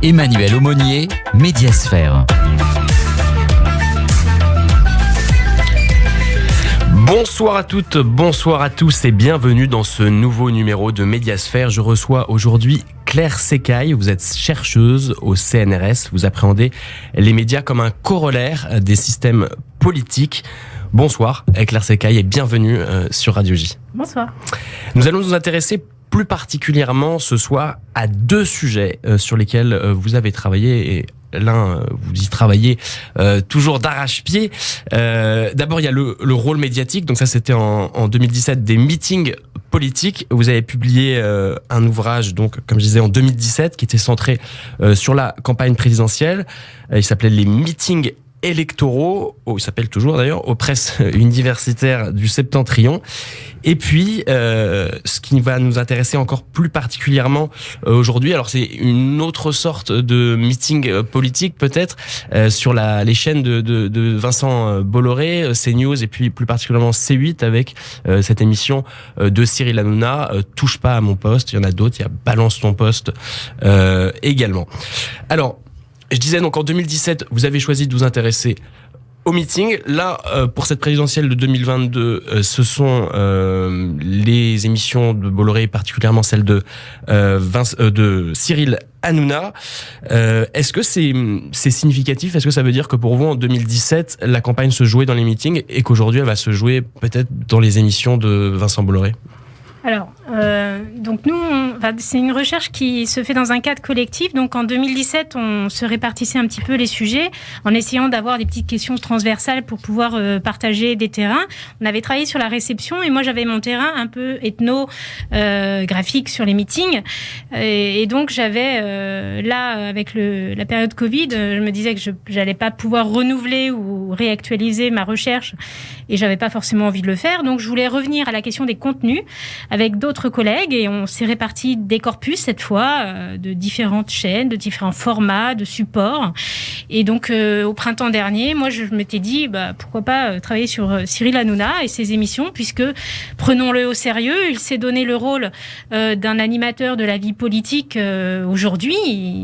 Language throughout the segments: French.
Emmanuel Aumonier, Médiasphère. Bonsoir à toutes, bonsoir à tous et bienvenue dans ce nouveau numéro de Médiasphère. Je reçois aujourd'hui Claire Secaille. Vous êtes chercheuse au CNRS. Vous appréhendez les médias comme un corollaire des systèmes politiques. Bonsoir Claire Secaille et bienvenue sur Radio J. Bonsoir. Nous allons nous intéresser plus particulièrement ce soir à deux sujets sur lesquels vous avez travaillé et l'un, vous y travaillez toujours d'arrache-pied. D'abord, il y a le rôle médiatique. Donc ça, c'était en 2017, des meetings politiques. Vous avez publié un ouvrage, donc comme je disais, en 2017, qui était centré sur la campagne présidentielle. Il s'appelait « Les meetings électoraux », il s'appelle toujours d'ailleurs, aux presses universitaires du Septentrion. Et puis, ce qui va nous intéresser encore plus particulièrement aujourd'hui, alors c'est une autre sorte de meeting politique peut-être, sur les chaînes de Vincent Bolloré, CNews et puis plus particulièrement C8 avec cette émission de Cyril Hanouna, Touche pas à mon poste. Il y en a d'autres, il y a Balance ton poste également. Alors, je disais donc en 2017, vous avez choisi de vous intéresser au meeting. Là, pour cette présidentielle de 2022, ce sont les émissions de Bolloré, particulièrement celle de Cyril Hanouna. Est-ce que c'est significatif ? Est-ce que ça veut dire que pour vous, en 2017, la campagne se jouait dans les meetings et qu'aujourd'hui, elle va se jouer peut-être dans les émissions de Vincent Bolloré ? Alors, donc nous, c'est une recherche qui se fait dans un cadre collectif. Donc en 2017, on se répartissait un petit peu les sujets en essayant d'avoir des petites questions transversales pour pouvoir partager des terrains. On avait travaillé sur la réception et moi j'avais mon terrain un peu ethnographique sur les meetings. Et donc j'avais là, avec la période Covid, je me disais que je n'allais pas pouvoir renouveler ou réactualiser ma recherche et j'avais pas forcément envie de le faire. Donc je voulais revenir à la question des contenus avec d'autres collègues et on s'est réparti des corpus cette fois, de différentes chaînes, de différents formats, de supports. Et donc au printemps dernier, moi je m'étais dit pourquoi pas travailler sur Cyril Hanouna et ses émissions, puisque prenons-le au sérieux, il s'est donné le rôle d'un animateur de la vie politique aujourd'hui.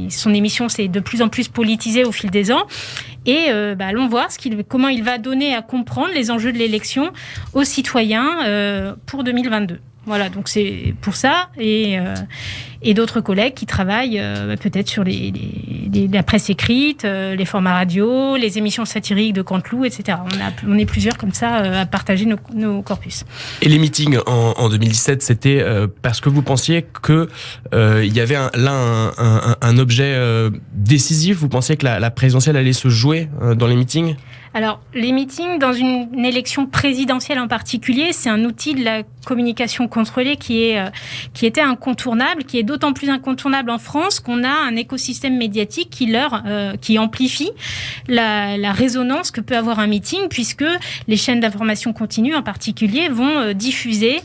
Son émission s'est de plus en plus politisée au fil des ans. Et allons voir comment il va donner à comprendre les enjeux de l'élection aux citoyens pour 2022. Voilà, donc c'est pour ça et d'autres collègues qui travaillent peut-être sur la presse écrite, les formats radio, les émissions satiriques de Canteloup, etc. On est plusieurs comme ça à partager nos corpus. Et les meetings en 2017, c'était parce que vous pensiez que il y avait un objet décisif. Vous pensiez que la présidentielle allait se jouer dans les meetings ? Alors, les meetings, dans une élection présidentielle en particulier, c'est un outil de la communication contrôlée qui était incontournable, qui est d'autant plus incontournable en France qu'on a un écosystème médiatique qui amplifie la résonance que peut avoir un meeting, puisque les chaînes d'information continue en particulier vont diffuser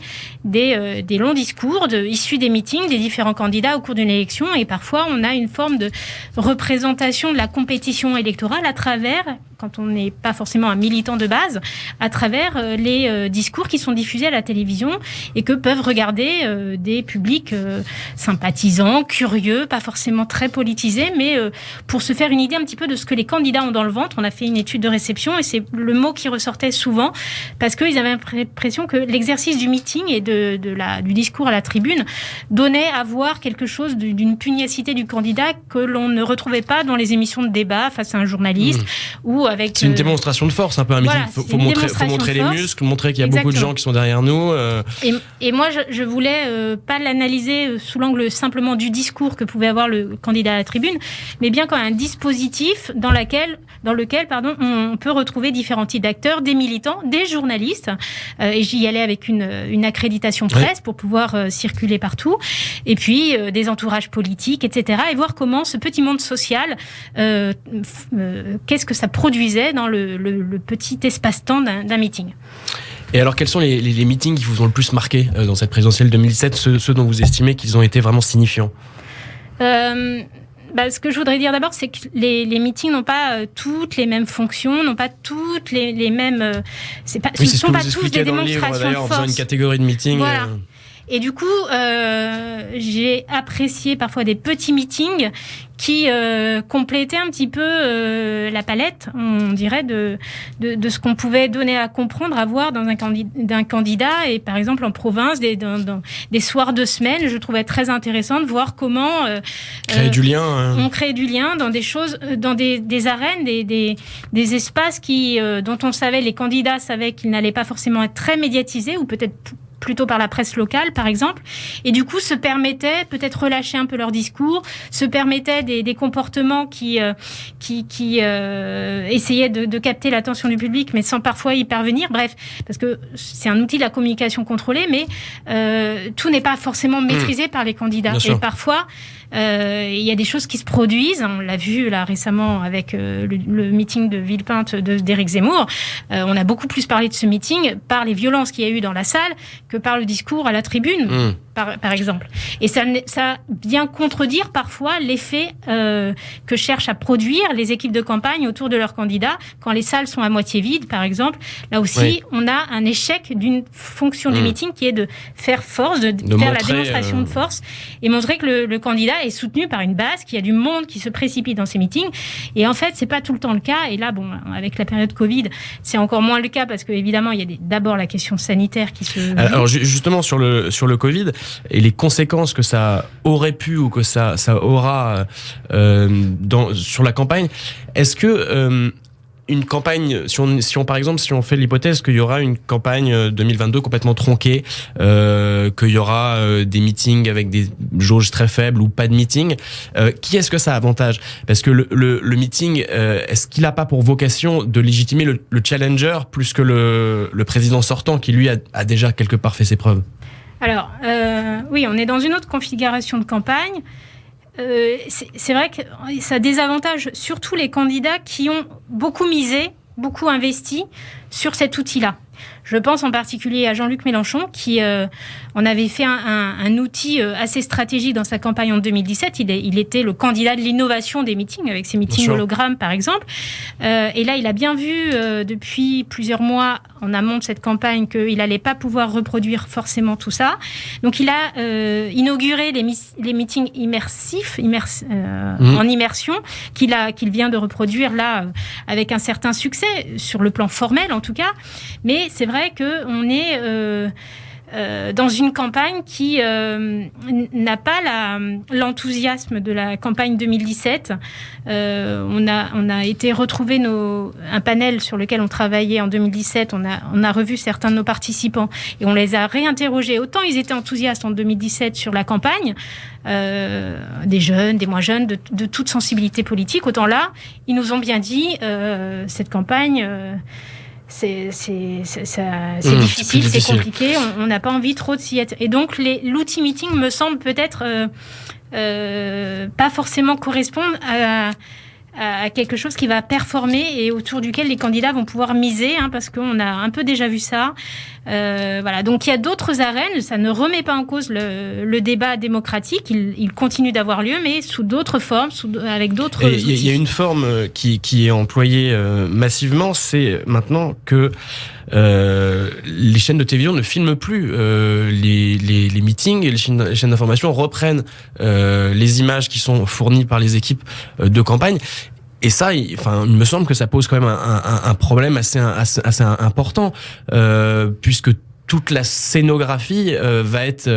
des longs discours issus des meetings des différents candidats au cours d'une élection, et parfois on a une forme de représentation de la compétition électorale à travers, quand on n'est pas forcément un militant de base, à travers les discours qui sont diffusés à la télévision et que peuvent regarder des publics sympathisants, curieux, pas forcément très politisés, mais pour se faire une idée un petit peu de ce que les candidats ont dans le ventre. On a fait une étude de réception et c'est le mot qui ressortait souvent parce qu'ils avaient l'impression que l'exercice du meeting et du discours à la tribune donnait à voir quelque chose d'une pugnacité du candidat que l'on ne retrouvait pas dans les émissions de débat face à un journaliste ou avec... C'est une démonstration de force, un peu un meeting. Faut montrer les muscles, montrer qu'il y a beaucoup de gens qui sont derrière nous. Et moi, je voulais pas l'analyser sous l'angle simplement du discours que pouvait avoir le candidat à la tribune, mais bien comme un dispositif dans lequel on peut retrouver différents types d'acteurs, des militants, des journalistes. Et j'y allais avec une accréditation presse pour pouvoir circuler partout. Et puis des entourages politiques, etc. Et voir comment ce petit monde social, qu'est-ce que ça produisait dans le petit espace-temps d'un meeting. Et alors, quels sont les meetings qui vous ont le plus marqué dans cette présidentielle 2017, ceux dont vous estimez qu'ils ont été vraiment signifiants ? Ce que je voudrais dire d'abord, c'est que les meetings n'ont pas toutes les mêmes fonctions, n'ont pas toutes les mêmes... ce ne sont pas tous des démonstrations de force. En faisant une catégorie de meetings. Voilà. Et du coup, j'ai apprécié parfois des petits meetings qui complétaient un petit peu la palette, on dirait, de ce qu'on pouvait donner à comprendre, à voir dans d'un candidat. Et par exemple, en province, dans des soirs de semaine, je trouvais très intéressant de voir comment créer du lien. On crée du lien dans des choses, dans des arènes, des espaces dont on savait, les candidats savaient qu'ils n'allaient pas forcément être très médiatisés, ou peut-être plutôt par la presse locale, par exemple, et du coup se permettaient peut-être relâcher un peu leur discours, se permettaient des comportements qui essayaient de capter l'attention du public, mais sans parfois y parvenir. Bref, parce que c'est un outil de la communication contrôlée, mais tout n'est pas forcément maîtrisé par les candidats. Et parfois, il y a des choses qui se produisent. On l'a vu là récemment avec le meeting de Villepinte d'Éric Zemmour. On a beaucoup plus parlé de ce meeting par les violences qu'il y a eu dans la salle que par le discours à la tribune, par exemple. Et ça vient contredire parfois l'effet que cherchent à produire les équipes de campagne autour de leurs candidats quand les salles sont à moitié vides, par exemple. Là aussi, on a un échec d'une fonction du meeting qui est de faire force, de faire montrer, la démonstration de force et montrer que le candidat est soutenu par une base, qu'il y a du monde qui se précipite dans ces meetings. Et en fait, c'est pas tout le temps le cas. Et là, bon, avec la période Covid, c'est encore moins le cas parce que évidemment, il y a d'abord la question sanitaire qui se... Alors justement, sur le Covid et les conséquences que ça aurait pu ou que ça aura sur la campagne, est-ce que une campagne, si on fait l'hypothèse qu'il y aura une campagne 2022 complètement tronquée, qu'il y aura des meetings avec des jauges très faibles ou pas de meeting, qui est-ce que ça avantage? Parce que le meeting, est-ce qu'il n'a pas pour vocation de légitimer le challenger plus que le président sortant qui lui a déjà quelque part fait ses preuves? Alors, oui, on est dans une autre configuration de campagne. C'est vrai que ça désavantage surtout les candidats qui ont beaucoup misé, beaucoup investi sur cet outil-là. Je pense en particulier à Jean-Luc Mélenchon, qui en avait fait un outil assez stratégique dans sa campagne en 2017. Il était le candidat de l'innovation des meetings, avec ses meetings hologrammes, par exemple. Et là, il a bien vu depuis plusieurs mois en amont de cette campagne qu'il n'allait pas pouvoir reproduire forcément tout ça. Donc, il a inauguré les meetings immersifs, en immersion, qu'il vient de reproduire là avec un certain succès, sur le plan formel en tout cas. Mais c'est vrai qu'on est dans une campagne qui n'a pas l'enthousiasme de la campagne 2017. On a été retrouver un panel sur lequel on travaillait en 2017. On a revu certains de nos participants et on les a réinterrogés. Autant ils étaient enthousiastes en 2017 sur la campagne, des jeunes, des moins jeunes, de toute sensibilité politique. Autant là, ils nous ont bien dit cette campagne... C'est difficile, c'est compliqué, on n'a pas envie trop de s'y être. Et donc, l'outil meeting me semble peut-être pas forcément correspondre à quelque chose qui va performer et autour duquel les candidats vont pouvoir miser, parce qu'on a un peu déjà vu ça. Voilà. Donc, il y a d'autres arènes, ça ne remet pas en cause le débat démocratique, il continue d'avoir lieu, mais sous d'autres formes, avec d'autres outils. Il y a une forme qui est employée massivement, c'est maintenant que les chaînes de télévision ne filment plus les meetings et les chaînes d'information reprennent les images qui sont fournies par les équipes de campagne. Et ça, il me semble que ça pose quand même un problème assez important, puisque toute la scénographie va être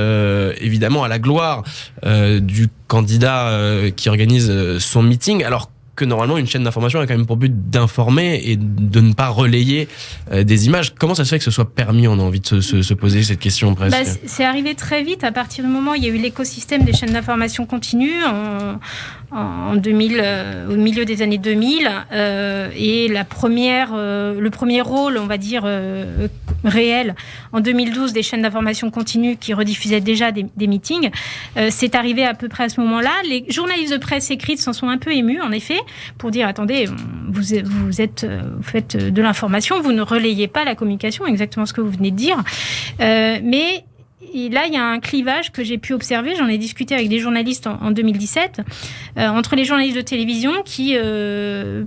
évidemment à la gloire du candidat qui organise son meeting, alors que normalement une chaîne d'information a quand même pour but d'informer et de ne pas relayer des images. Comment ça se fait que ce soit permis? On a envie de se poser cette question presque. C'est arrivé très vite à partir du moment où il y a eu l'écosystème des chaînes d'information continue en 2000, au milieu des années 2000, et le premier rôle, on va dire, réel en 2012 des chaînes d'information continue qui rediffusaient déjà des meetings. C'est arrivé à peu près à ce moment-là. Les journalistes de presse écrite s'en sont un peu émus, en effet, pour dire, attendez, vous faites de l'information, vous ne relayez pas la communication, exactement ce que vous venez de dire. Mais là, il y a un clivage que j'ai pu observer, j'en ai discuté avec des journalistes en 2017, entre les journalistes de télévision qui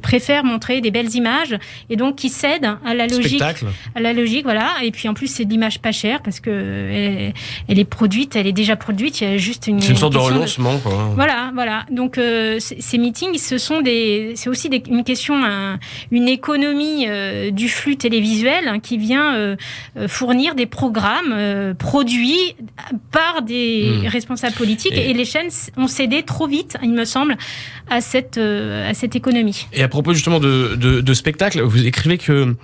préfèrent montrer des belles images et donc qui cèdent à la logique. Spectacle. À la logique, voilà. Et puis en plus, c'est de l'image pas chère parce que elle est produite, elle est déjà produite. Il y a juste C'est une sorte de renoncement, quoi. Voilà. Donc ces meetings, c'est aussi une question, une économie du flux télévisuel qui vient fournir des programmes produits par des responsables politiques et les chaînes ont cédé trop vite, il me semble, à cette économie. Et à propos justement de spectacle, vous écrivez que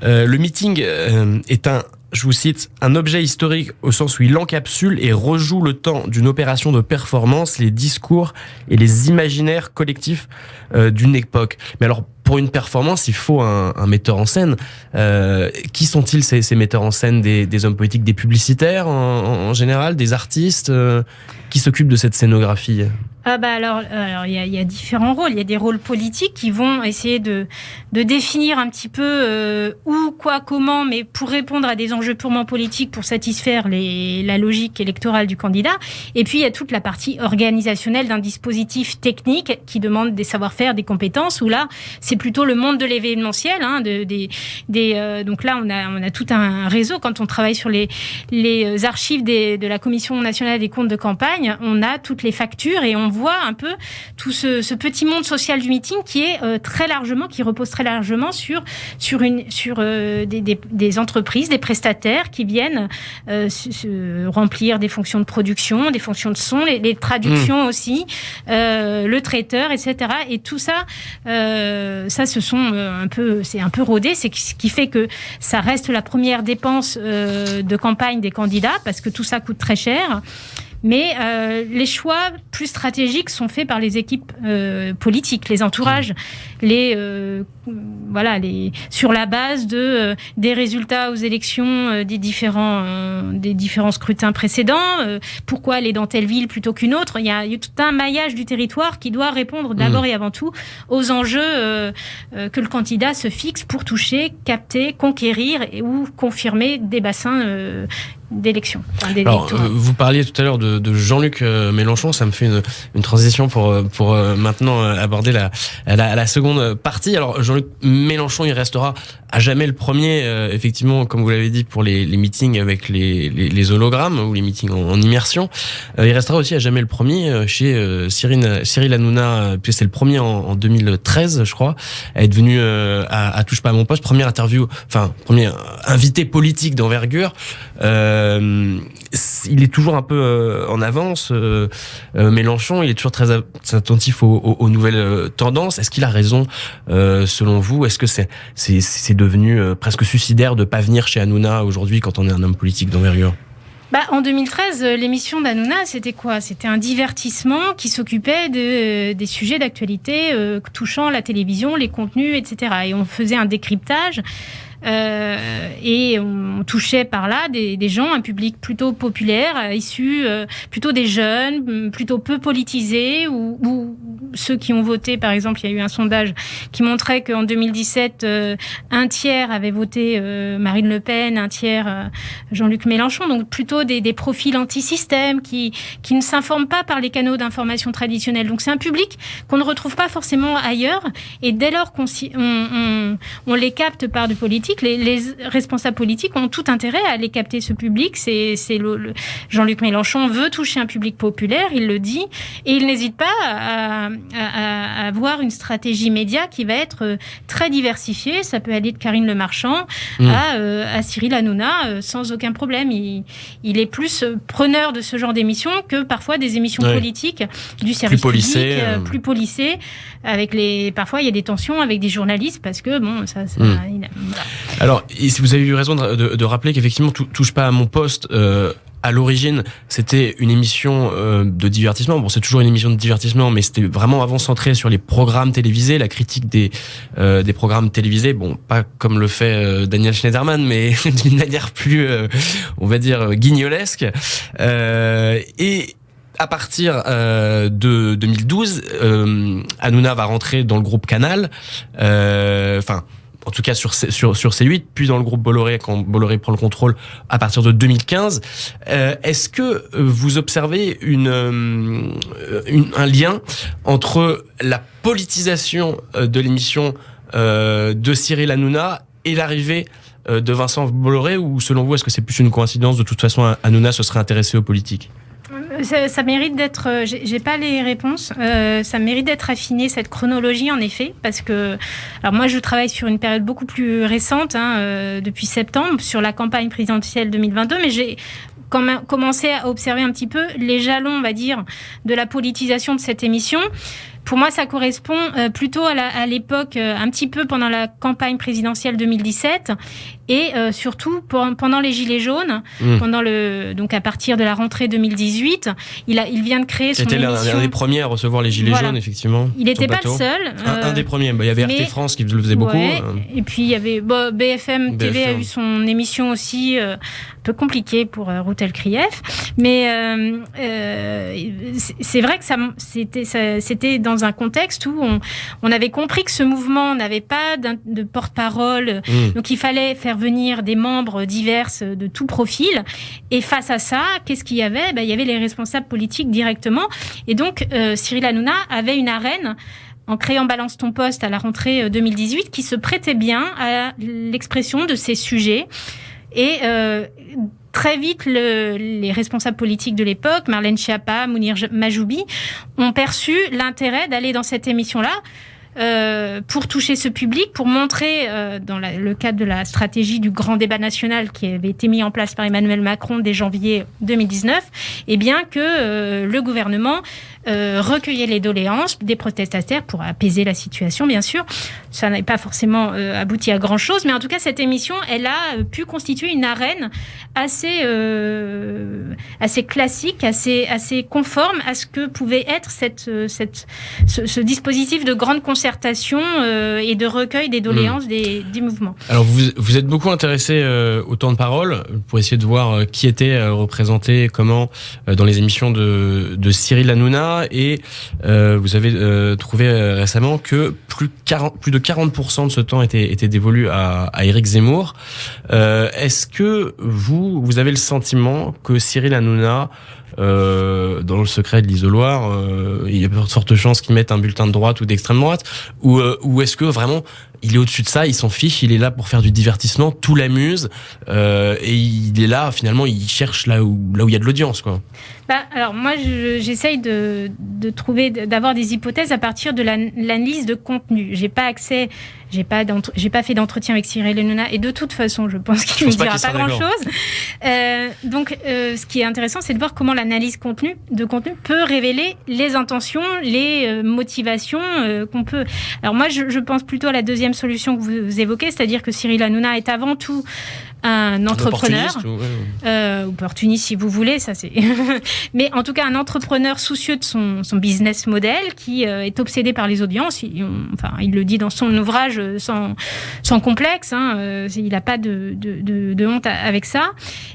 le meeting est je vous cite, un objet historique au sens où il encapsule et rejoue le temps d'une opération de performance, les discours et les imaginaires collectifs d'une époque. Mais alors, pour une performance, il faut un metteur en scène. Qui sont-ils ces metteurs en scène, des hommes politiques, des publicitaires en général, des artistes qui s'occupent de cette scénographie? Alors il y a différents rôles. Il y a des rôles politiques qui vont essayer de définir un petit peu où, quoi, comment, mais pour répondre à des enjeux purement politiques, pour satisfaire la logique électorale du candidat. Et puis il y a toute la partie organisationnelle d'un dispositif technique qui demande des savoir-faire, des compétences. Où là, c'est plutôt le monde de l'événementiel. Donc là, on a tout un réseau. Quand on travaille sur les archives de la Commission nationale des comptes de campagne, on a toutes les factures et on voit un peu tout ce petit monde social du meeting qui est qui repose très largement sur des entreprises, des prestataires qui viennent remplir des fonctions de production, des fonctions de son, les traductions aussi, le traiteur, etc. Et tout ça, c'est un peu rodé. C'est ce qui fait que ça reste la première dépense de campagne des candidats parce que tout ça coûte très cher. Mais les choix plus stratégiques sont faits par les équipes politiques, les entourages, sur la base des résultats aux élections des différents scrutins précédents. Pourquoi aller dans telle ville plutôt qu'une autre? Il y a tout un maillage du territoire qui doit répondre d'abord et avant tout aux enjeux que le candidat se fixe pour toucher, capter, conquérir ou confirmer des bassins d'élection. Alors, vous parliez tout à l'heure de Jean-Luc Mélenchon, ça me fait une transition pour maintenant aborder la seconde partie. Alors, Jean-Luc Mélenchon, il restera à jamais le premier, effectivement, comme vous l'avez dit, pour les meetings avec les hologrammes ou les meetings en immersion. Il restera aussi à jamais le premier chez Cyril Hanouna, puis c'est le premier en 2013, je crois, à être venu à Touche pas à mon poste, premier invité politique d'envergure. Il est toujours un peu en avance, Mélenchon, il est toujours très attentif aux nouvelles tendances. Est-ce qu'il a raison, selon vous? Est-ce que c'est devenu presque suicidaire de pas venir chez Hanouna aujourd'hui quand on est un homme politique d'envergure? En 2013, l'émission d'Hanouna, c'était quoi? C'était un divertissement qui s'occupait des sujets d'actualité touchant la télévision, les contenus, etc. Et on faisait un décryptage. Et on touchait par là des gens, un public plutôt populaire, issus plutôt des jeunes, plutôt peu politisés, ou ceux qui ont voté, par exemple, il y a eu un sondage qui montrait qu'en 2017, un tiers avait voté Marine Le Pen, un tiers Jean-Luc Mélenchon, donc plutôt des profils anti-système qui ne s'informent pas par les canaux d'information traditionnels. Donc c'est un public qu'on ne retrouve pas forcément ailleurs, et dès lors qu'on les capte par de politique, les responsables politiques ont tout intérêt à aller capter ce public. Jean-Luc Mélenchon veut toucher un public populaire, il le dit, et il n'hésite pas à avoir une stratégie média qui va être très diversifiée. Ça peut aller de Karine Le Marchand à Cyril Hanouna sans aucun problème. Il est plus preneur de ce genre d'émissions que parfois des émissions politiques du service public, plus policées. Parfois, il y a des tensions avec des journalistes parce que voilà. Alors, si vous avez eu raison de rappeler qu'effectivement, touche pas à mon poste. À l'origine, c'était une émission de divertissement. Bon, c'est toujours une émission de divertissement, mais c'était vraiment avant centré sur les programmes télévisés, la critique des programmes télévisés. Bon, pas comme le fait Daniel Schneiderman, mais d'une manière plus, on va dire, guignolesque. Et à partir de 2012, Hanouna va rentrer dans le groupe Canal. en tout cas sur C8, puis dans le groupe Bolloré, quand Bolloré prend le contrôle à partir de 2015. Est-ce que vous observez un lien entre la politisation de l'émission de Cyril Hanouna et l'arrivée de Vincent Bolloré, ou selon vous, est-ce que c'est plus une coïncidence? De toute façon, Hanouna se serait intéressé aux politiques. Ça mérite d'être... J'ai pas les réponses. Ça mérite d'être affiné, cette chronologie, en effet, parce que... Alors moi, je travaille sur une période beaucoup plus récente, depuis septembre, sur la campagne présidentielle 2022, mais j'ai quand même commencé à observer un petit peu les jalons, on va dire, de la politisation de cette émission. Pour moi, ça correspond plutôt à l'époque, un petit peu pendant la campagne présidentielle 2017 et surtout pendant les Gilets jaunes, donc à partir de la rentrée 2018. Il vient de créer son émission. C'était l'un des premiers à recevoir les Gilets jaunes, effectivement. Il n'était pas le seul. Un des premiers. Il y avait RT France qui le faisait beaucoup. Et puis, il y avait BFM TV a eu son émission aussi, un peu compliquée pour Routel Krief. Mais c'est vrai que c'était dans un contexte où on avait compris que ce mouvement n'avait pas de porte-parole, donc il fallait faire venir des membres divers de tout profil. Et face à ça, qu'est-ce qu'il y avait? Il y avait les responsables politiques directement. Et donc, Cyril Hanouna avait une arène en créant Balance ton poste à la rentrée 2018 qui se prêtait bien à l'expression de ces sujets. Et très vite, les responsables politiques de l'époque, Marlène Schiappa, Mounir Majoubi, ont perçu l'intérêt d'aller dans cette émission-là pour toucher ce public, pour montrer, dans le cadre de la stratégie du grand débat national qui avait été mis en place par Emmanuel Macron dès janvier 2019, eh bien que le gouvernement recueillait les doléances des protestataires pour apaiser la situation, bien sûr. Ça n'a pas forcément abouti à grand-chose, mais en tout cas, cette émission, elle a pu constituer une arène assez classique, assez conforme à ce que pouvait être ce dispositif de grande concertation et de recueil des doléances du mouvement. Alors, vous êtes beaucoup intéressé au temps de parole pour essayer de voir qui était représenté, comment, dans les émissions de Cyril Hanouna. Et vous avez trouvé récemment que plus de 40% de ce temps était dévolu à Éric Zemmour. Est-ce que vous avez le sentiment que Cyril Hanouna, dans le secret de l'isoloir, il y a de fortes chances qu'il mette un bulletin de droite ou d'extrême droite, ou est-ce que vraiment il est au-dessus de ça, il s'en fiche, il est là pour faire du divertissement, tout l'amuse, et il est là, finalement, il cherche là où il y a de l'audience, quoi. Alors moi, j'essaye d'avoir des hypothèses à partir de l'analyse de contenu. J'ai pas fait d'entretien avec Cyril Hanouna, et de toute façon, je pense qu'il ne dira pas grand-chose. Donc, ce qui est intéressant, c'est de voir comment l'analyse de contenu peut révéler les intentions, les motivations qu'on peut... Alors moi, je pense plutôt à la deuxième solution que vous évoquez, c'est-à-dire que Cyril Hanouna est avant tout un entrepreneur, opportuniste si vous voulez, ça c'est... mais en tout cas un entrepreneur soucieux de son business model, qui est obsédé par les audiences. Il le dit dans son ouvrage sans complexe, il n'a pas de honte avec ça.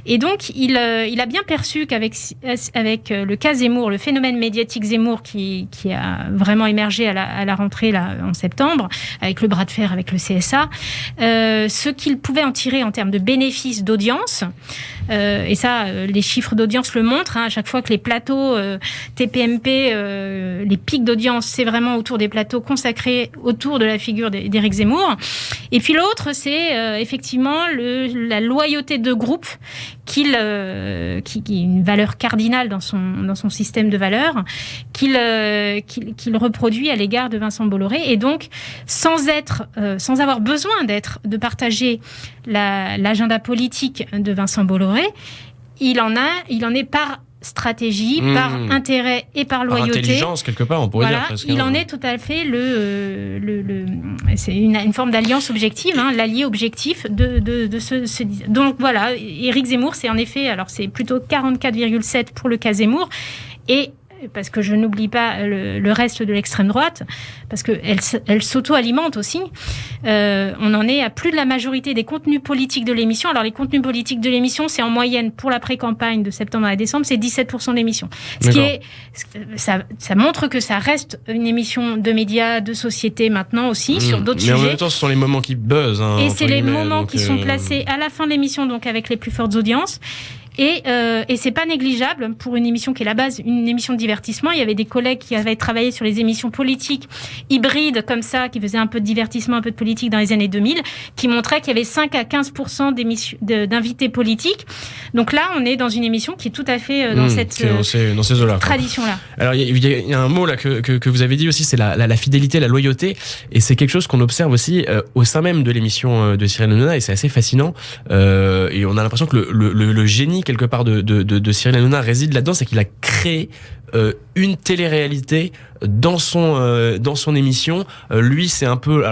Et donc il a bien perçu qu'avec le cas Zemmour, le phénomène médiatique Zemmour qui a vraiment émergé à la rentrée là, en septembre, avec le bras de fer avec le CSA, ce qu'il pouvait en tirer en termes de bénéfices d'audience, et ça, les chiffres d'audience le montrent, à chaque fois que les plateaux TPMP, les pics d'audience, c'est vraiment autour des plateaux consacrés autour de la figure d'Éric Zemmour. Et puis l'autre, c'est effectivement la loyauté de groupe qui est une valeur cardinale dans son système de valeurs, qu'il reproduit à l'égard de Vincent Bolloré. Et donc, sans avoir besoin de partager l'agenda politique de Vincent Bolloré, il en est par stratégie, par intérêt et par loyauté. Par intelligence, quelque part, on pourrait dire. Presque, il en est tout à fait c'est une forme d'alliance objective, l'allié objectif de ce. Donc voilà, Éric Zemmour, c'est en effet, alors c'est plutôt 44,7 pour le cas Zemmour, et parce que je n'oublie pas le reste de l'extrême droite, parce qu'elle s'auto-alimente aussi. On en est à plus de la majorité des contenus politiques de l'émission. Alors les contenus politiques de l'émission, c'est en moyenne pour la pré-campagne de septembre à décembre, c'est 17% de l'émission. Ça montre que ça reste une émission de médias, de société maintenant aussi, sur d'autres sujets. Mais en même temps, ce sont les moments qui buzzent. Et c'est les moments qui sont placés à la fin de l'émission, donc avec les plus fortes audiences. Et c'est pas négligeable pour une émission qui est à la base une émission de divertissement. Il y avait des collègues qui avaient travaillé sur les émissions politiques hybrides comme ça, qui faisaient un peu de divertissement, un peu de politique dans les années 2000, qui montraient qu'il y avait 5 à 15% d'invités politiques. Donc là, on est dans une émission qui est tout à fait dans cette dans ces eaux-là, tradition-là. Alors, il y a un mot là que vous avez dit aussi, c'est la fidélité, la loyauté. Et c'est quelque chose qu'on observe aussi au sein même de l'émission de Cyril Hanouna, et c'est assez fascinant. Et on a l'impression que le génie quelque part de Cyril Hanouna réside là-dedans, c'est qu'il a créé une télé-réalité dans son émission. Lui, c'est un peu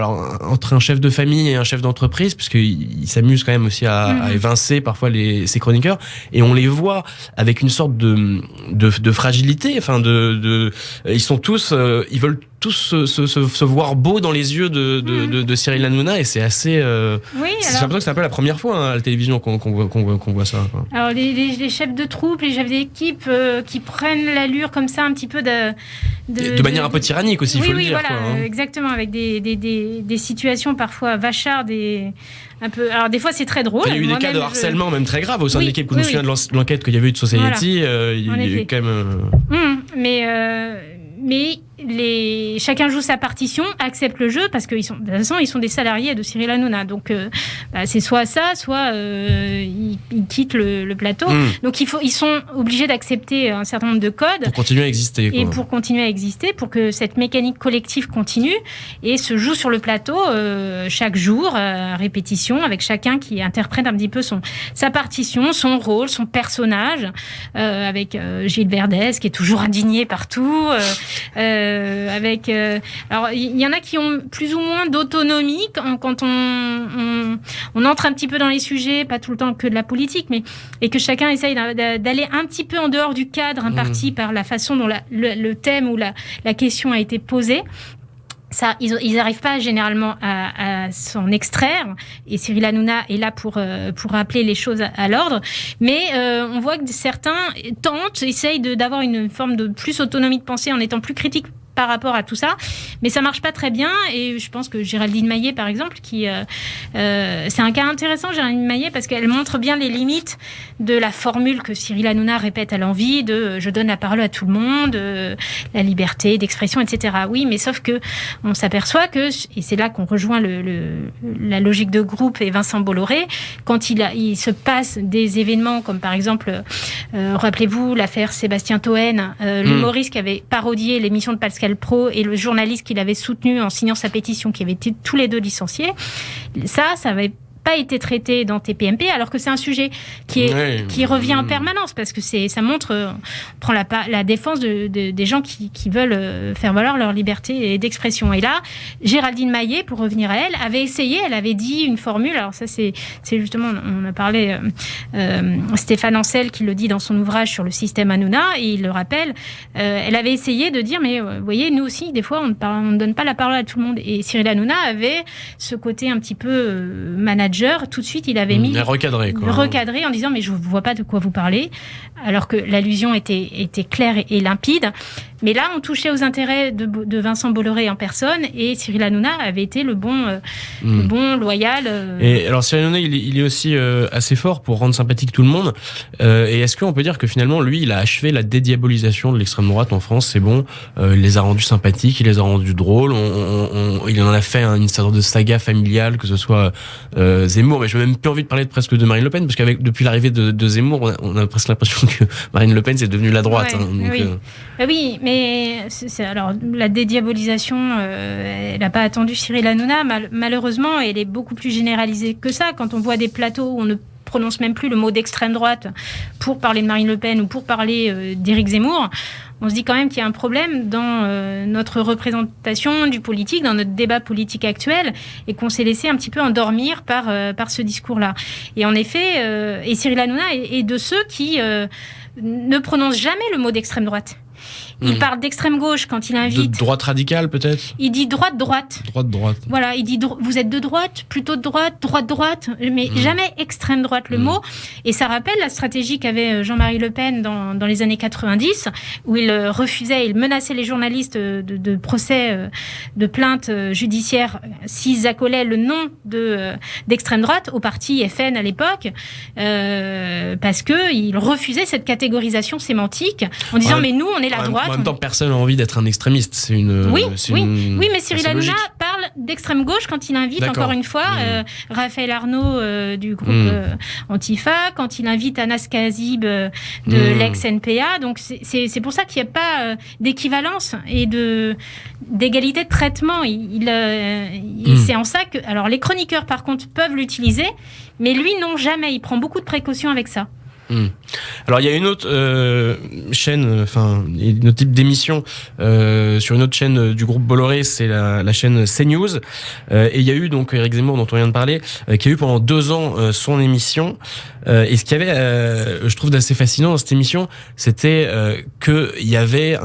entre un chef de famille et un chef d'entreprise, puisqu'il s'amuse quand même aussi à évincer parfois ses chroniqueurs, et on les voit avec une sorte de fragilité. Enfin, ils sont tous, ils veulent tous se voir beaux dans les yeux de Cyril Hanouna, et c'est assez. Oui, j'ai l'impression que c'est un peu la première fois à la télévision qu'on voit ça, quoi. Alors les chefs de troupe, les chefs d'équipe qui prennent l'allure comme ça un petit peu de manière un peu tyrannique aussi, il faut le dire. Voilà, quoi, exactement, avec des situations parfois vachardes et un peu. Alors des fois c'est très drôle. Il y a eu des cas de harcèlement même très graves au sein de l'équipe. Quand on se souvient de l'enquête qu'il y avait eu de Society, il y a eu quand même. Mais chacun joue sa partition, accepte le jeu, parce que de toute façon, ils sont des salariés de Cyril Hanouna. Donc, c'est soit ça, soit ils quittent le plateau. Donc, ils sont obligés d'accepter un certain nombre de codes. Pour continuer à exister, quoi. Et pour continuer à exister, pour que cette mécanique collective continue et se joue sur le plateau chaque jour, à répétition, avec chacun qui interprète un petit peu sa partition, son rôle, son personnage, avec Gilles Verdez, qui est toujours indigné partout. Alors il y en a qui ont plus ou moins d'autonomie quand on entre un petit peu dans les sujets, pas tout le temps que de la politique, mais et que chacun essaye d'aller un petit peu en dehors du cadre imparti par la façon dont le thème ou la question a été posée. Ça, ils n'arrivent pas généralement à s'en extraire, et Cyril Hanouna est là pour rappeler les choses à l'ordre. Mais on voit que certains essayent d'avoir une forme de plus autonomie de pensée en étant plus critiques par rapport à tout ça, mais ça marche pas très bien. Et je pense que Géraldine Maillet, par exemple, c'est un cas intéressant, Géraldine Maillet, parce qu'elle montre bien les limites de la formule que Cyril Hanouna répète à l'envi de je donne la parole à tout le monde, la liberté d'expression, etc. Oui, mais sauf que on s'aperçoit que, et c'est là qu'on rejoint la logique de groupe et Vincent Bolloré, quand il se passe des événements comme par exemple, rappelez-vous l'affaire Sébastien Toen, l'humoriste qui avait parodié l'émission de Pascal Praud et le journaliste qui l'avait soutenu en signant sa pétition, qui avaient été tous les deux licenciés. Ça avait pas été traité dans TPMP, alors que c'est un sujet qui revient en permanence, parce que ça montre, on prend la défense des gens qui veulent faire valoir leur liberté d'expression. Et là, Géraldine Maillet, pour revenir à elle avait dit une formule, alors ça c'est justement, on a parlé, Stéphane Ancel qui le dit dans son ouvrage sur le système Hanouna, et il le rappelle, elle avait essayé de dire, mais vous voyez, nous aussi, des fois, on ne donne pas la parole à tout le monde. Et Cyril Hanouna avait ce côté un petit peu manager. Tout de suite, il avait mis recadré en disant mais je ne vois pas de quoi vous parlez, alors que l'allusion était claire et limpide. Mais là, on touchait aux intérêts de Vincent Bolloré en personne, et Cyril Hanouna avait été le bon loyal. Et alors Cyril Hanouna, il est aussi assez fort pour rendre sympathique tout le monde. Et est-ce qu'on peut dire que finalement, lui, il a achevé la dédiabolisation de l'extrême droite en France? C'est bon, il les a rendus sympathiques, il les a rendus drôles. Il en a fait une sorte de saga familiale, que ce soit Zemmour. Mais j'ai même plus envie de parler presque de Marine Le Pen, parce depuis l'arrivée de Zemmour, on a presque l'impression que Marine Le Pen c'est devenu la droite. Ouais, oui, mais alors la dédiabolisation, elle n'a pas attendu Cyril Hanouna. Malheureusement, elle est beaucoup plus généralisée que ça. Quand on voit des plateaux où on ne prononce même plus le mot d'extrême droite pour parler de Marine Le Pen ou pour parler d'Éric Zemmour, on se dit quand même qu'il y a un problème dans notre représentation du politique, dans notre débat politique actuel, et qu'on s'est laissé un petit peu endormir par ce discours-là. Et en effet, et Cyril Hanouna est de ceux qui ne prononcent jamais le mot d'extrême droite. Il parle d'extrême gauche quand il invite. De droite radicale, peut-être? Il dit droite. Droite. Voilà, il dit vous êtes de droite, plutôt de droite, mais jamais extrême droite le mot. Et ça rappelle la stratégie qu'avait Jean-Marie Le Pen dans les années 90, où il menaçait les journalistes de procès, de plaintes judiciaires s'ils accolaient le nom d'extrême droite au parti FN à l'époque, parce qu'il refusait cette catégorisation sémantique en disant mais nous on est la droite. En même temps, personne n'a envie d'être un extrémiste. Oui, mais Cyril Hanouna parle d'extrême gauche quand il invite, encore une fois, Raphaël Arnaud du groupe Antifa, quand il invite Anas Kazib de l'ex-NPA. Donc c'est pour ça qu'il n'y a pas d'équivalence et d'égalité de traitement. C'est en ça que... Alors les chroniqueurs, par contre, peuvent l'utiliser, mais lui, non, jamais. Il prend beaucoup de précautions avec ça. Alors il y a une autre chaîne, un autre type d'émission sur une autre chaîne du groupe Bolloré, c'est la chaîne CNews, et il y a eu donc Éric Zemmour dont on vient de parler, qui a eu pendant 2 ans son émission, et ce qu'il y avait, je trouve d'assez fascinant dans cette émission, c'était que il y avait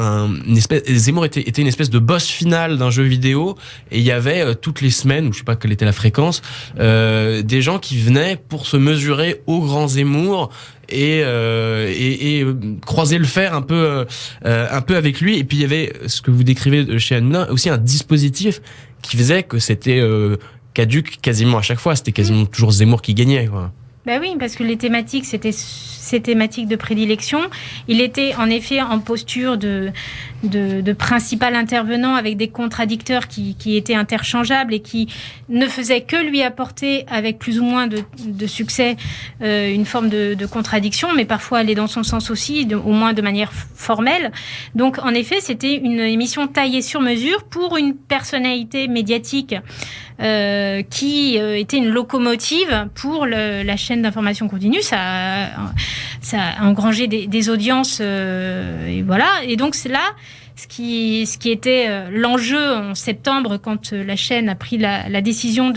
Zemmour était une espèce de boss final d'un jeu vidéo, et il y avait toutes les semaines, ou je sais pas quelle était la fréquence, des gens qui venaient pour se mesurer au grand Zemmour et croiser le fer un peu avec lui. Et puis il y avait ce que vous décrivez chez Hanouna, aussi un dispositif qui faisait que c'était caduc quasiment à chaque fois. C'était quasiment toujours Zemmour qui gagnait, quoi. Bah oui, parce que les thématiques, c'était ses thématiques de prédilection. Il était en effet en posture de principal intervenant avec des contradicteurs qui étaient interchangeables et qui ne faisaient que lui apporter, avec plus ou moins de succès, une forme de contradiction, mais parfois aller dans son sens aussi, au moins de manière formelle. Donc en effet, c'était une émission taillée sur mesure pour une personnalité médiatique qui était une locomotive pour la chaîne d'information continue. Ça a engrangé des audiences, et voilà. Et donc c'est là ce qui était l'enjeu en septembre, quand la chaîne a pris la décision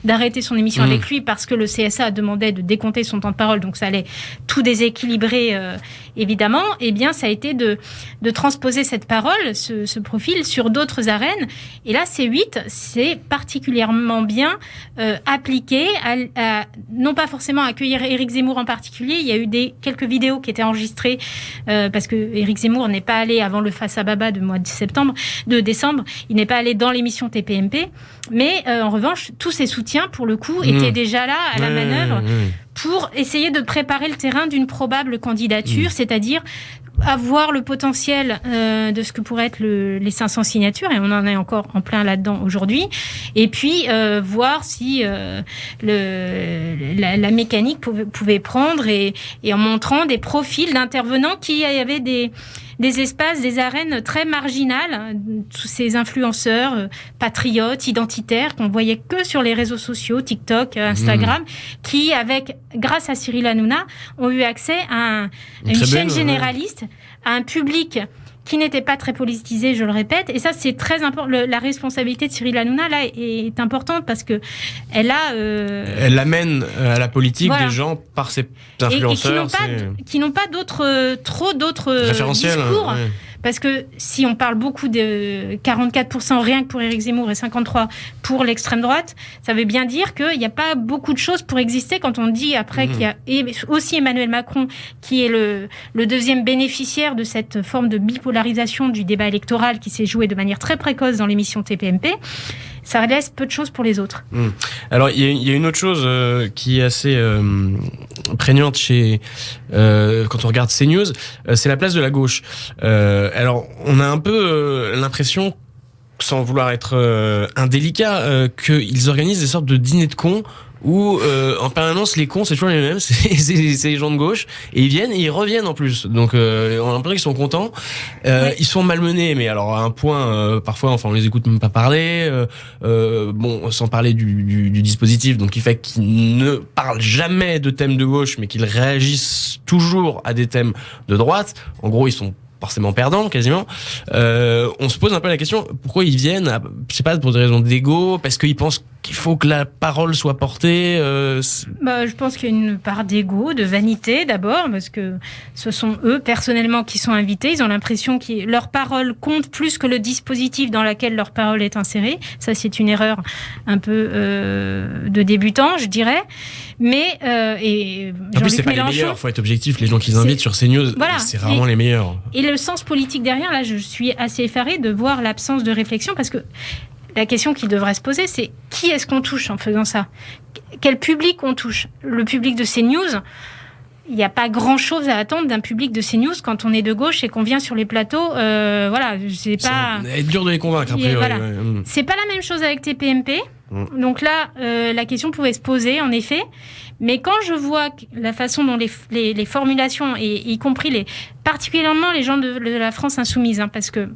d'arrêter son émission avec lui, parce que le CSA demandait de décompter son temps de parole, donc ça allait tout déséquilibrer, évidemment. Eh bien, ça a été de transposer cette parole, ce profil, sur d'autres arènes. Et là, C8, c'est particulièrement bien appliqué, non pas forcément à accueillir Éric Zemmour en particulier. Il y a eu quelques vidéos qui étaient enregistrées, parce que Éric Zemmour n'est pas allé avant le face à Baba de mois de décembre, il n'est pas allé dans l'émission TPMP, mais en revanche, tous ses soutiens, pour le coup, étaient déjà là à la manœuvre pour essayer de préparer le terrain d'une probable candidature, c'est-à-dire avoir le potentiel de ce que pourrait être les 500 signatures, et on en est encore en plein là-dedans aujourd'hui, et puis voir si la mécanique pouvait prendre, et en montrant des profils d'intervenants qui avaient des espaces, des arènes très marginales, tous ces influenceurs patriotes, identitaires, qu'on voyait que sur les réseaux sociaux, TikTok, Instagram, qui, grâce à Cyril Hanouna, ont eu accès à une chaîne généraliste, à un public qui n'était pas très politisé, je le répète. Et ça, c'est très important. La responsabilité de Cyril Hanouna, là, est importante, parce que elle amène à la politique, des gens par ses influenceurs. Et qui n'ont pas d'autres discours. Ouais. Parce que si on parle beaucoup de 44% rien que pour Éric Zemmour et 53% pour l'extrême droite, ça veut bien dire qu'il n'y a pas beaucoup de choses pour exister, quand on dit après qu'il y a aussi Emmanuel Macron qui est le deuxième bénéficiaire de cette forme de bipolarisation du débat électoral qui s'est joué de manière très précoce dans l'émission TPMP. Ça laisse peu de choses pour les autres. Alors, il y a une autre chose qui est assez prégnante quand on regarde CNews, c'est la place de la gauche. Alors, on a un peu l'impression, sans vouloir être indélicat, qu'ils organisent des sortes de dîners de cons où en permanence les cons c'est toujours les mêmes, c'est les gens de gauche, et ils viennent et ils reviennent en plus, donc on a l'impression qu'ils sont contents, ils sont malmenés, mais alors à un point parfois on les écoute même pas parler, sans parler du dispositif, donc qui fait qu'ils ne parlent jamais de thèmes de gauche, mais qu'ils réagissent toujours à des thèmes de droite. En gros, ils sont forcément perdants, quasiment. On se pose un peu la question, pourquoi ils viennent, je sais pas, pour des raisons d'ego, parce qu'ils pensent qu'il faut que la parole soit portée. Je pense qu'il y a une part d'ego, de vanité d'abord, parce que ce sont eux personnellement qui sont invités. Ils ont l'impression que leur parole compte plus que le dispositif dans lequel leur parole est insérée. Ça, c'est une erreur un peu de débutant, je dirais. Mais et en plus, c'est pas les meilleurs. Faut être objectif. Les gens qu'ils invitent sur CNews, c'est rarement les meilleurs. Et le sens politique derrière, là, je suis assez effarée de voir l'absence de réflexion, parce que la question qui devrait se poser, c'est qui est-ce qu'on touche en faisant ça ? Quel public on touche ? Le public de CNews, il n'y a pas grand-chose à attendre d'un public de CNews quand on est de gauche et qu'on vient sur les plateaux. C'est pas... Ça va être dur de les convaincre, après. Voilà. C'est pas la même chose avec TPMP. Donc là, la question pouvait se poser, en effet. Mais quand je vois la façon dont les formulations, et y compris particulièrement les gens de la France insoumise, parce que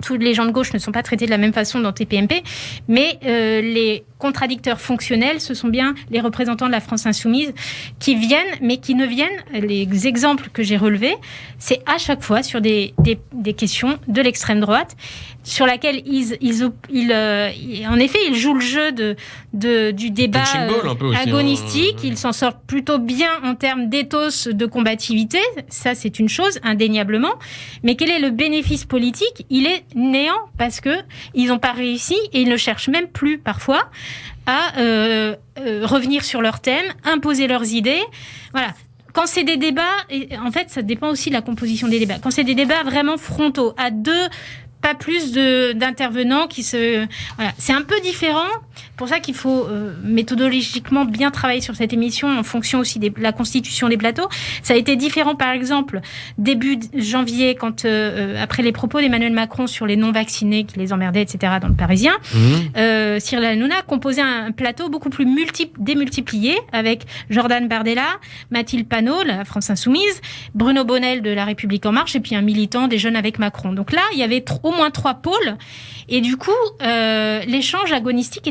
tous les gens de gauche ne sont pas traités de la même façon dans TPMP, mais les contradicteurs fonctionnels, ce sont bien les représentants de la France insoumise qui viennent, mais qui ne viennent, les exemples que j'ai relevés, c'est à chaque fois sur des questions de l'extrême droite, sur laquelle en effet, ils jouent le jeu du débat agonistique. Ils s'en sortent plutôt bien en termes d'éthos de combativité. Ça, c'est une chose, indéniablement. Mais quel est le bénéfice politique ? Il est néant, parce que ils n'ont pas réussi, et ils ne cherchent même plus, parfois, à revenir sur leur thème, imposer leurs idées. Voilà. Quand c'est des débats, et en fait, ça dépend aussi de la composition des débats. Quand c'est des débats vraiment frontaux, à deux, pas plus d'intervenants qui se... Voilà. C'est un peu différent. Pour ça qu'il faut méthodologiquement bien travailler sur cette émission en fonction aussi de la constitution des plateaux. Ça a été différent, par exemple, début janvier, quand après les propos d'Emmanuel Macron sur les non-vaccinés qui les emmerdaient, etc., dans le Parisien, Cyril Hanouna composait un plateau beaucoup plus démultiplié, avec Jordan Bardella, Mathilde Panot, la France Insoumise, Bruno Bonnell de La République En Marche, et puis un militant des Jeunes avec Macron. Donc là, il y avait au moins 3 pôles, et du coup, l'échange agonistique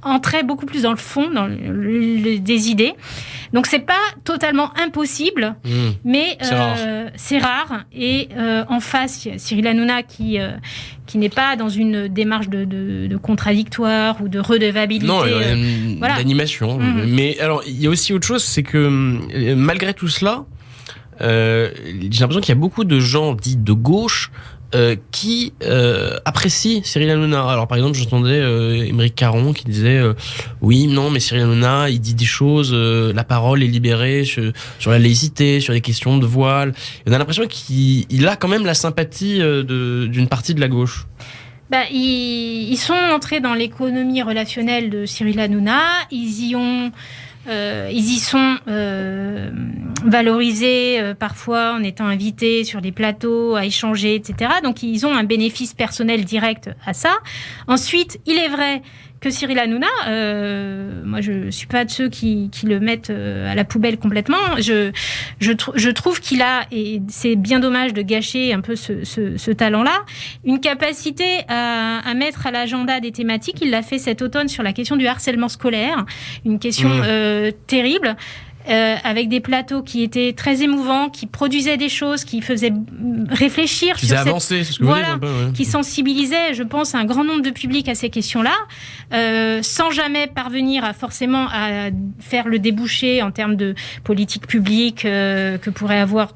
entrait beaucoup plus dans le fond, des idées. Donc c'est pas totalement impossible, mais c'est rare. Et en face, il y a Cyril Hanouna qui n'est pas dans une démarche de contradictoire ou de redevabilité. Non, d'animation. Mais alors, il y a aussi autre chose, c'est que malgré tout cela, j'ai l'impression qu'il y a beaucoup de gens dits de gauche qui apprécient Cyril Hanouna. Alors par exemple, j'entendais Aymeric Caron qui disait oui, non, mais Cyril Hanouna, il dit des choses, la parole est libérée sur la laïcité, sur les questions de voile. Et on a l'impression qu'il a quand même la sympathie d'une partie de la gauche. Ils sont entrés dans l'économie relationnelle de Cyril Hanouna. Ils y sont valorisés parfois en étant invités sur des plateaux à échanger, etc. Donc ils ont un bénéfice personnel direct à ça. Ensuite, il est vrai que Cyril Hanouna, moi je suis pas de ceux qui le mettent à la poubelle complètement. Je trouve qu'il a, et c'est bien dommage de gâcher un peu ce talent-là, une capacité à mettre à l'agenda des thématiques. Il l'a fait cet automne sur la question du harcèlement scolaire, une question terrible. Avec des plateaux qui étaient très émouvants, qui produisaient des choses, qui faisaient réfléchir, qui faisaient avancer, c'est ce que vous dites un peu, qui sensibilisaient, je pense, un grand nombre de publics à ces questions-là, sans jamais parvenir forcément à faire le débouché en termes de politique publique qu'on pourrait avoir,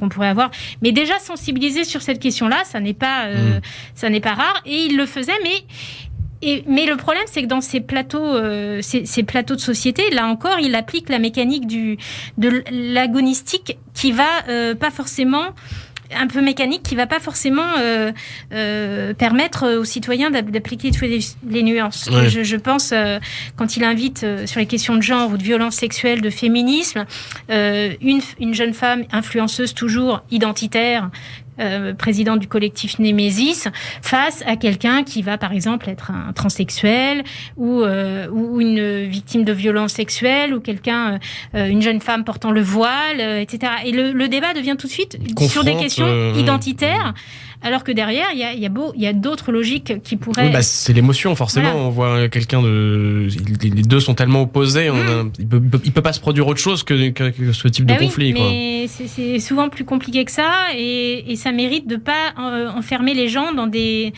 mais déjà sensibiliser sur cette question-là, ça n'est pas rare, et il le faisait, mais le problème, c'est que dans ces plateaux de société, là encore, il applique la mécanique de l'agonistique qui va pas forcément... un peu mécanique qui va pas forcément permettre aux citoyens d'appliquer toutes les nuances. Ouais. Je pense, quand il invite sur les questions de genre ou de violence sexuelle, de féminisme, une jeune femme influenceuse toujours identitaire, président du collectif Némésis, face à quelqu'un qui va, par exemple, être un transsexuel ou une victime de violence sexuelle ou une jeune femme portant le voile, etc. Et le débat devient tout de suite sur des questions identitaires, alors que derrière, il y a d'autres logiques qui pourraient... Oui, c'est l'émotion, forcément. Voilà. On voit quelqu'un de... Les deux sont tellement opposés, il peut pas se produire autre chose que ce type de conflit. Mais c'est souvent plus compliqué que ça, et ça mérite de pas enfermer les gens dans des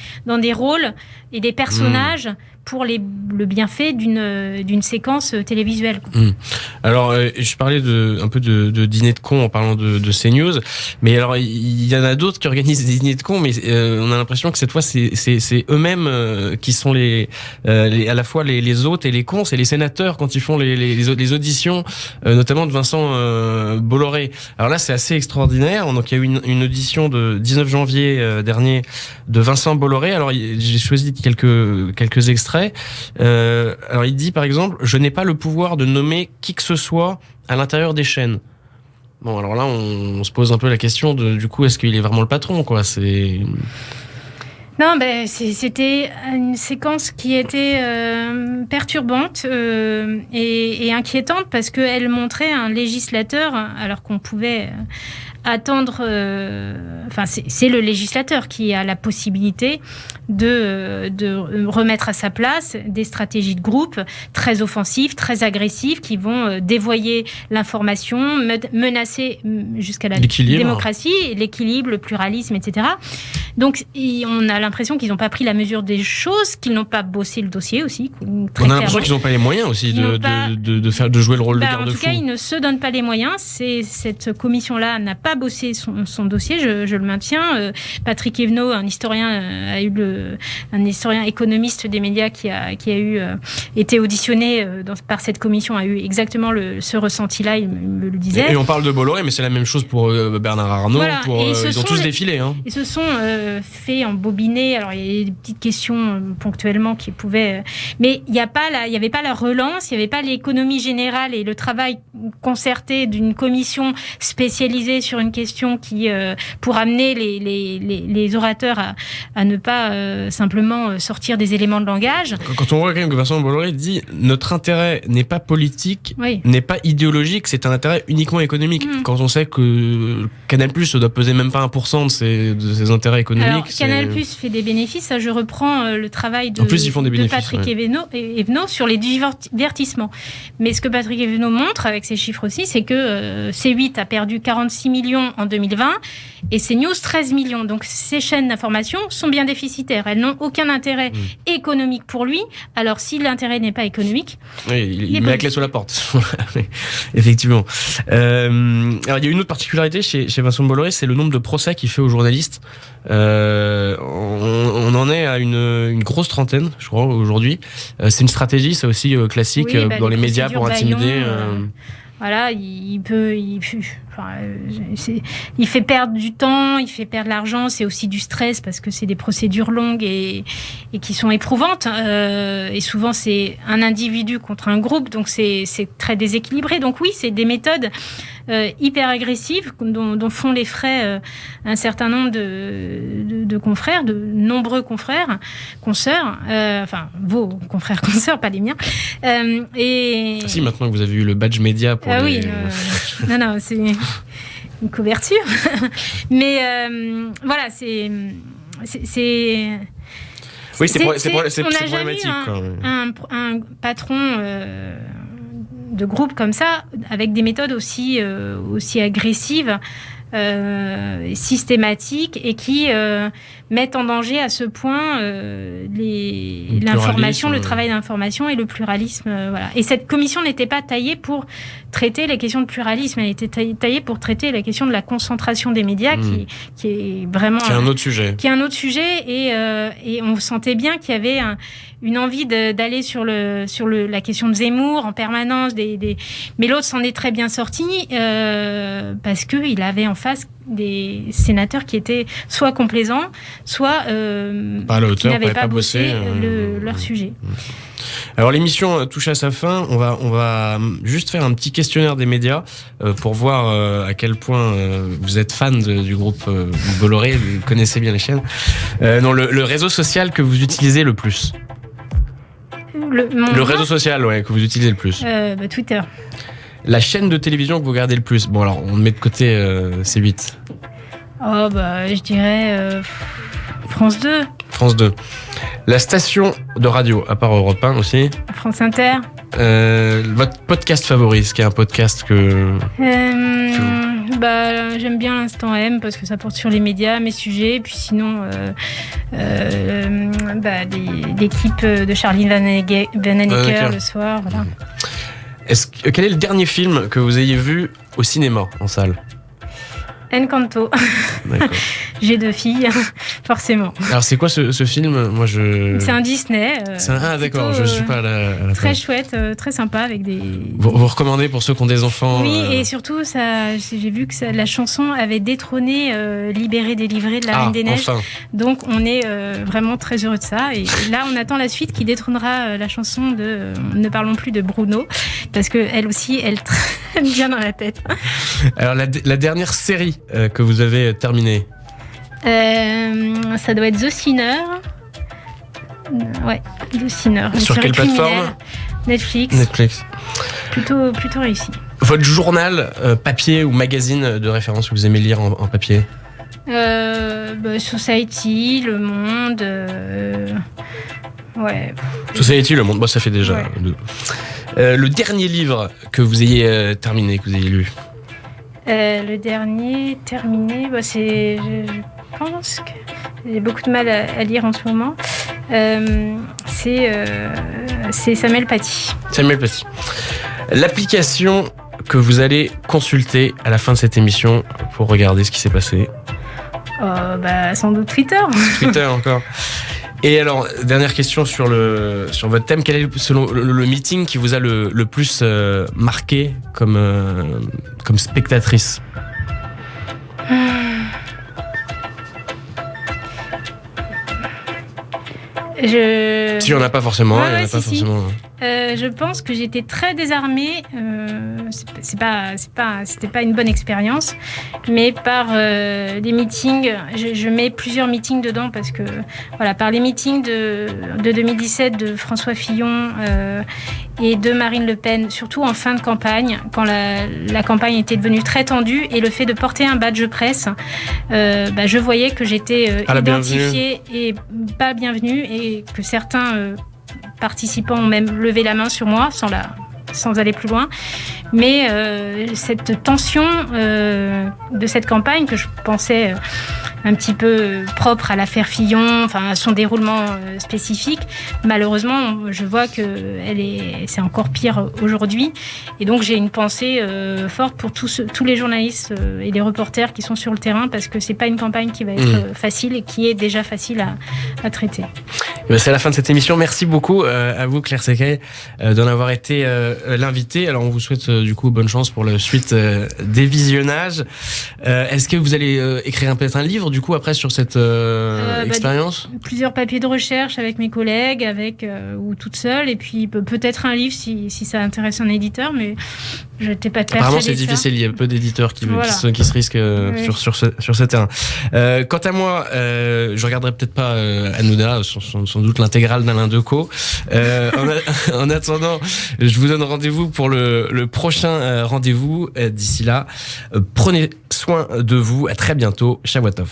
rôles et des personnages pour le bienfait d'une séquence télévisuelle. Alors, je parlais un peu de dîner de cons en parlant de CNews, mais alors il y en a d'autres qui organisent des dîners de cons, mais on a l'impression que cette fois c'est eux-mêmes qui sont à la fois les hôtes et les cons, c'est les sénateurs quand ils font les auditions, notamment de Vincent Bolloré. Alors là, c'est assez extraordinaire. Donc il y a eu une audition de 19 janvier dernier de Vincent Bolloré. Alors j'ai choisi quelques extraits. Alors il dit par exemple: je n'ai pas le pouvoir de nommer qui que ce soit à l'intérieur des chaînes. Bon, alors là on se pose un peu la question du coup, est-ce qu'il est vraiment le patron, quoi? Non, c'était une séquence qui était perturbante et inquiétante, parce qu'elle montrait un législateur, alors qu'on pouvait attendre... c'est le législateur qui a la possibilité de remettre à sa place des stratégies de groupe très offensives, très agressives, qui vont dévoyer l'information, menacer jusqu'à la démocratie, l'équilibre, le pluralisme, etc. Donc, on a l'impression qu'ils n'ont pas pris la mesure des choses, qu'ils n'ont pas bossé le dossier aussi. On a l'impression qu'ils n'ont pas les moyens aussi de jouer le rôle de garde-fou. En tout cas, ils ne se donnent pas les moyens. Cette commission-là n'a pas bossé son dossier, je le maintiens. Patrick Evenot, un historien économiste des médias qui a été auditionné par cette commission, a eu exactement ce ressenti-là, il me le disait. Et on parle de Bolloré, mais c'est la même chose pour Bernard Arnault. Voilà. Ils ont tous défilé. Ils se sont fait embobiner. Alors, il y a des petites questions ponctuellement qui pouvaient... mais il n'y avait pas la relance, il n'y avait pas l'économie générale et le travail concerté d'une commission spécialisée sur une question pour amener les orateurs à ne pas simplement sortir des éléments de langage. Quand on voit quand même que Vincent Bolloré dit « Notre intérêt n'est pas politique, n'est pas idéologique, c'est un intérêt uniquement économique ». Quand on sait que Canal+ doit peser même pas 1% de ses intérêts économiques. Alors, Canal+ fait des bénéfices. Ça, je reprends le travail de Patrick Evenot sur les divertissements. Mais ce que Patrick Evenot montre avec ses chiffres aussi, c'est que C8 a perdu 46 millions en 2020 et CNews 13 millions. Donc ces chaînes d'information sont bien déficitaires. Elles n'ont aucun intérêt économique pour lui. Alors si l'intérêt n'est pas économique... Oui, il met la clé sous la porte. Effectivement. Alors il y a une autre particularité chez Vincent Bolloré, c'est le nombre de procès qu'il fait aux journalistes. On en est à une grosse trentaine, je crois, aujourd'hui. C'est une stratégie, ça aussi, classique dans les médias pour intimider... Voilà, il fait perdre du temps, il fait perdre l'argent, c'est aussi du stress parce que c'est des procédures longues et qui sont éprouvantes. Et souvent, c'est un individu contre un groupe, donc c'est très déséquilibré. Donc oui, c'est des méthodes hyper agressives dont font les frais un certain nombre de confrères, de nombreux confrères, consoeurs, vos confrères, consoeurs, pas les miens. Si, maintenant que vous avez eu le badge média pour non, c'est une couverture. Mais voilà, c'est problématique. Un patron de groupe comme ça, avec des méthodes aussi agressives, systématiques, et qui mettent en danger à ce point l'information, le travail d'information et le pluralisme. Voilà. Et cette commission n'était pas taillée pour traiter les questions de pluralisme, elle était taillée pour traiter la question de la concentration des médias, qui est vraiment... Qui est un autre sujet. Qui est un autre sujet, et on sentait bien qu'il y avait une envie d'aller sur la question de Zemmour en permanence, mais l'autre s'en est très bien sorti, parce qu'il avait en face des sénateurs qui étaient soit complaisants, soit qui n'avaient pas bossé leur sujet. Alors l'émission touche à sa fin, on va juste faire un petit questionnaire des médias pour voir à quel point vous êtes fan du groupe Bolloré, vous connaissez bien les chaînes. Le réseau social que vous utilisez le plus. Le réseau social que vous utilisez le plus. Twitter. La chaîne de télévision que vous regardez le plus. Bon, alors on met de côté C8. Oh, bah, je dirais France 2. France 2. La station de radio, à part Europe 1 aussi. France Inter. Votre podcast favori, est-ce qu'il y a un podcast que... Bah, j'aime bien l'Instant M parce que ça porte sur les médias, mes sujets. Puis sinon, l'équipe de Charlie Van Haneker le soir. Voilà. Quel est le dernier film que vous ayez vu au cinéma, en salle? Encanto. D'accord. J'ai 2 filles, forcément. Alors c'est quoi ce film? Moi C'est un Disney. D'accord, je suis pas à la très page. chouette, très sympa avec des. Vous recommandez pour ceux qui ont des enfants? Oui, et surtout j'ai vu que la chanson avait détrôné Libéré, délivré de la Reine des Neiges. Enfin. Donc on est vraiment très heureux de ça. Et là on attend la suite qui détrônera la chanson de Ne parlons plus de Bruno, parce que elle aussi elle traîne bien dans la tête. Alors la dernière série que vous avez terminée? Ça doit être The Sinner. Ouais, The Sinner. Sur quelle plateforme? Netflix. Plutôt réussi. Votre journal papier ou magazine de référence que vous aimez lire en papier? Society, Le Monde. Ouais. Society, Le Monde, bon, ça fait déjà. Ouais. 2. Le dernier livre que vous ayez terminé, que vous ayez lu? Le dernier terminé, je pense que j'ai beaucoup de mal à lire en ce moment. C'est Samuel Paty. Samuel Paty. L'application que vous allez consulter à la fin de cette émission pour regarder ce qui s'est passé? Sans doute Twitter. Twitter encore. Et alors, dernière question sur votre thème. Quel est selon le meeting qui vous a le plus marqué comme spectatrice? Si on n'a pas forcément, forcément. Je pense que j'étais très désarmée. C'était pas une bonne expérience, mais par les meetings, je mets plusieurs meetings dedans parce que voilà, par les meetings de 2017 de François Fillon et de Marine Le Pen, surtout en fin de campagne, quand la campagne était devenue très tendue, et le fait de porter un badge presse, je voyais que j'étais identifiée et pas bienvenue, et que certains participants ont même levé la main sur moi sans aller plus loin. Mais cette tension de cette campagne que je pensais un petit peu propre à l'affaire Fillon, enfin à son déroulement spécifique, malheureusement, je vois que c'est encore pire aujourd'hui. Et donc j'ai une pensée forte pour tous les journalistes et les reporters qui sont sur le terrain, parce que c'est pas une campagne qui va être facile et qui est déjà facile à traiter. C'est la fin de cette émission. Merci beaucoup à vous, Claire Sequet, d'en avoir été l'invitée. Alors on vous souhaite du coup bonne chance pour la suite des visionnages. Est-ce que vous allez écrire peut-être un livre du coup après sur cette expérience? Plusieurs papiers de recherche avec mes collègues, ou toute seule, et puis peut-être un livre si ça intéresse un éditeur, mais je n'étais pas persuadée. Apparemment c'est difficile, il y a peu d'éditeurs qui se risquent sur ce terrain. Quant à moi, je regarderai peut-être pas Hanouna, sans doute l'intégrale d'Alain Decaux. En attendant, je vous donne rendez-vous pour le prochain rendez-vous. D'ici là, prenez soin de vous. À très bientôt. Shavuot Tov.